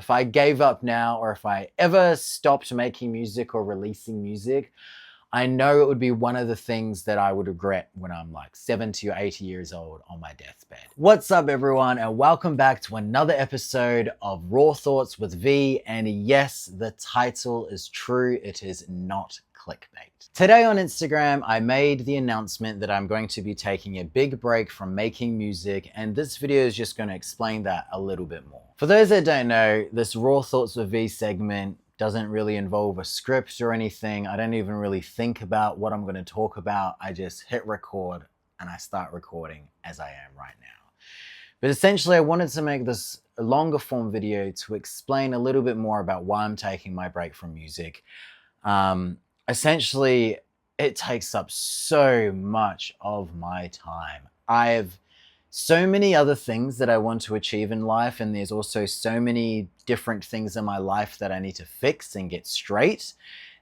if I gave up now or if I ever stopped making music or releasing music, I know it would be one of the things that I would regret when I'm like 70 or 80 years old on my deathbed. What's up, everyone, and welcome back to another episode of Raw Thoughts with V. And yes, the title is true. It is not clickbait. Today on Instagram, I made the announcement that I'm going to be taking a big break from making music, and this video is just going to explain that a little bit more. For those that don't know, this Raw Thoughts with V segment doesn't really involve a script or anything. I don't even really think about what I'm going to talk about. I just hit record and I start recording as I am right now. But essentially, I wanted to make this a longer form video to explain a little bit more about why I'm taking my break from music. Essentially, it takes up so much of my time. I have so many other things that I want to achieve in life, and there's also so many different things in my life that I need to fix and get straight,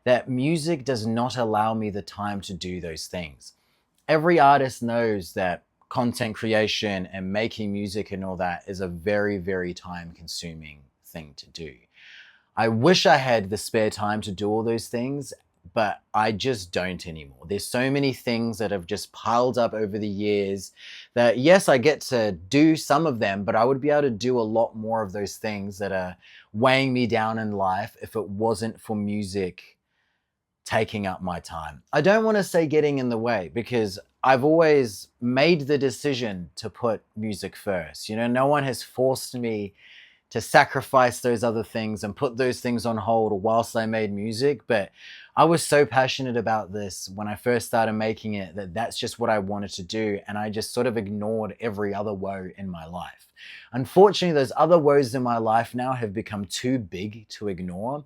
that music does not allow me the time to do those things. Every artist knows that content creation and making music and all that is a very, very time-consuming thing to do. I wish I had the spare time to do all those things, but I just don't anymore. There's so many things that have just piled up over the years that, yes, I get to do some of them, but I would be able to do a lot more of those things that are weighing me down in life if it wasn't for music taking up my time. I don't want to say getting in the way, because I've always made the decision to put music first. You know, no one has forced me to sacrifice those other things and put those things on hold whilst I made music. But I was so passionate about this when I first started making it that that's just what I wanted to do. And I just sort of ignored every other woe in my life. Unfortunately, those other woes in my life now have become too big to ignore.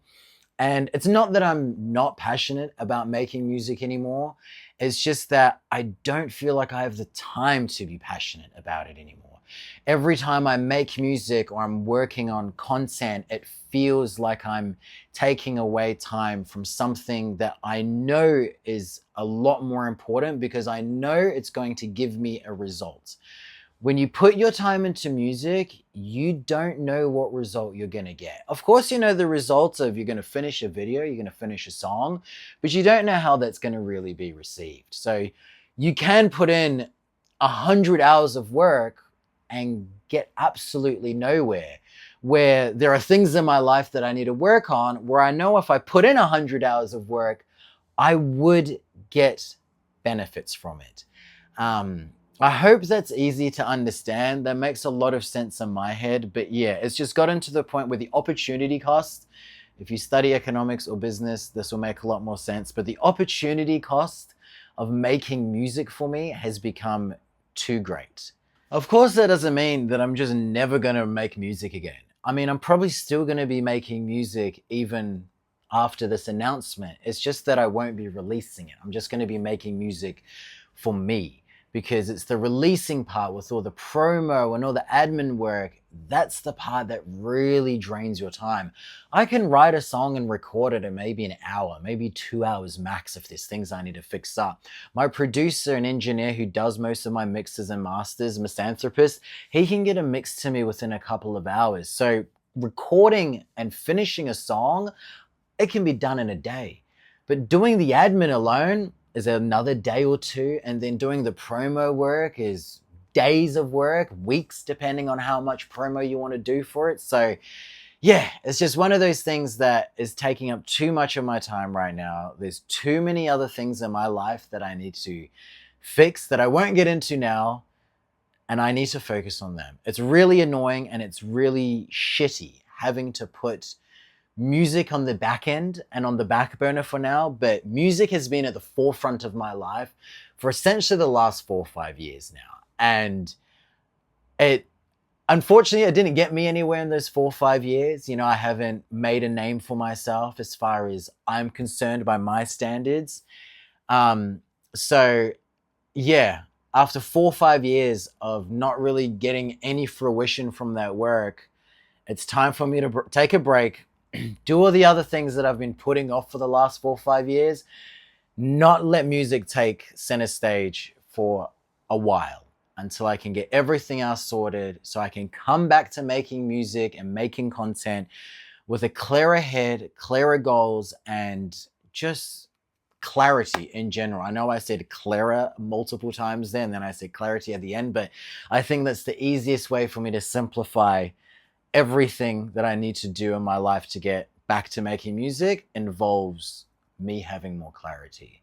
And it's not that I'm not passionate about making music anymore. It's just that I don't feel like I have the time to be passionate about it anymore. Every time I make music or I'm working on content, it feels like I'm taking away time from something that I know is a lot more important, because I know it's going to give me a result. When you put your time into music, you don't know what result you're going to get. Of course, you know the results of you're going to finish a video, you're going to finish a song, but you don't know how that's going to really be received. So you can put in 100 hours of work and get absolutely nowhere. Where there are things in my life that I need to work on, where I know if I put in 100 hours of work, I would get benefits from it. I hope that's easy to understand. That makes a lot of sense in my head. But yeah, it's just gotten to the point where the opportunity cost, if you study economics or business, this will make a lot more sense. But the opportunity cost of making music for me has become too great. Of course, that doesn't mean that I'm just never going to make music again. I mean, I'm probably still going to be making music even after this announcement. It's just that I won't be releasing it. I'm just going to be making music for me, because it's the releasing part with all the promo and all the admin work. That's the part that really drains your time. I can write a song and record it in maybe an hour, maybe 2 hours max if there's things I need to fix up. My producer and engineer who does most of my mixes and masters, Misanthropist, he can get a mix to me within a couple of hours. So recording and finishing a song, it can be done in a day. But doing the admin alone is another day or two, and then doing the promo work is days of work, weeks, depending on how much promo you want to do for it. So yeah, it's just one of those things that is taking up too much of my time right now. There's too many other things in my life that I need to fix that I won't get into now, and I need to focus on them. It's really annoying and it's really shitty having to put music on the back end and on the back burner for now, but music has been at the forefront of my life for essentially the last 4 or 5 years now. And unfortunately, it didn't get me anywhere in those 4 or 5 years. You know, I haven't made a name for myself as far as I'm concerned by my standards. So yeah, after 4 or 5 years of not really getting any fruition from that work, it's time for me to take a break, do all the other things that I've been putting off for the last 4 or 5 years, not let music take center stage for a while. until I can get everything else sorted so I can come back to making music and making content with a clearer head, clearer goals, and just clarity in general. I know I said clearer multiple times there, and then I said clarity at the end, but I think that's the easiest way for me to simplify everything that I need to do in my life to get back to making music involves me having more clarity.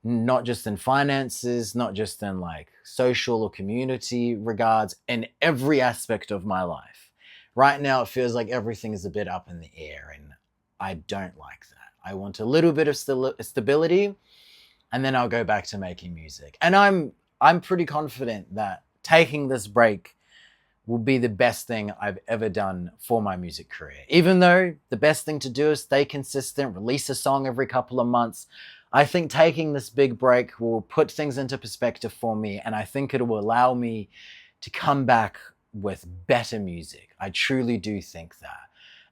Not just in finances, not just in like social or community regards, in every aspect of my life. Right now, it feels like everything is a bit up in the air, and I don't like that. I want a little bit of stability, and then I'll go back to making music. And I'm pretty confident that taking this break will be the best thing I've ever done for my music career. Even though the best thing to do is stay consistent, release a song every couple of months, I think taking this big break will put things into perspective for me, and I think it will allow me to come back with better music. I truly do think that.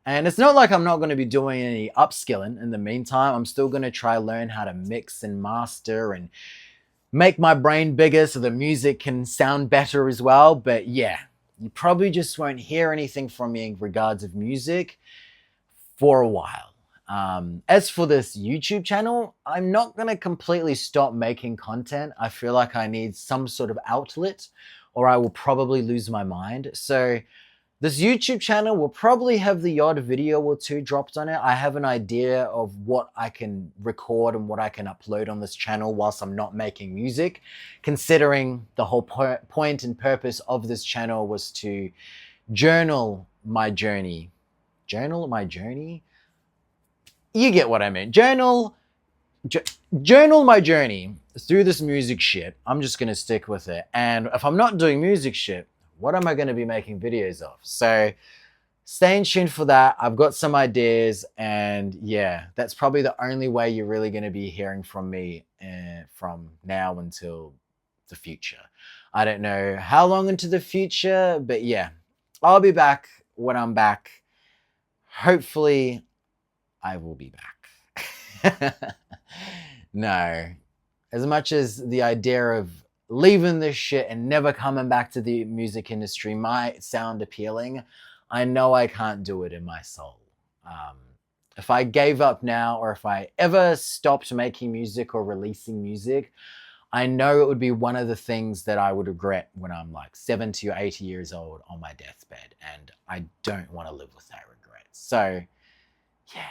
And it's not like I'm not going to be doing any upskilling in the meantime. I'm still going to try learn how to mix and master and make my brain bigger so the music can sound better as well. But yeah, you probably just won't hear anything from me in regards of music for a while. As for this YouTube channel, I'm not going to completely stop making content. I feel like I need some sort of outlet or I will probably lose my mind. So this YouTube channel will probably have the odd video or two dropped on it. I have an idea of what I can record and what I can upload on this channel whilst I'm not making music, considering the whole point and purpose of this channel was to journal my journey. Journal my journey? You get what I mean. Journal my journey through this music shit. I'm just going to stick with it. And if I'm not doing music shit, what am I going to be making videos of? So stay tuned for that. I've got some ideas, and yeah, that's probably the only way you're really going to be hearing from me from now until the future. I don't know how long into the future, but yeah, I'll be back when I'm back. Hopefully, I will be back. No, as much as the idea of leaving this shit and never coming back to the music industry might sound appealing, I know I can't do it in my soul. If I gave up now, or if I ever stopped making music or releasing music, I know it would be one of the things that I would regret when I'm like 70 or 80 years old on my deathbed. And I don't want to live with that regret. So yeah,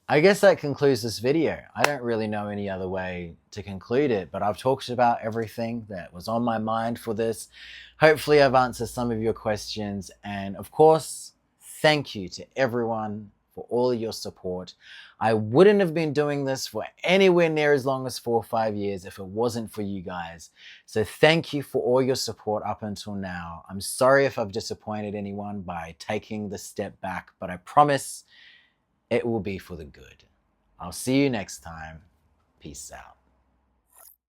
I guess that concludes this video. I don't really know any other way to conclude it, but I've talked about everything that was on my mind for this. Hopefully I've answered some of your questions. And of course, thank you to everyone for all of your support. I wouldn't have been doing this for anywhere near as long as 4 or 5 years if it wasn't for you guys. So thank you for all your support up until now. I'm sorry if I've disappointed anyone by taking the step back, but I promise it will be for the good. I'll see you next time. Peace out.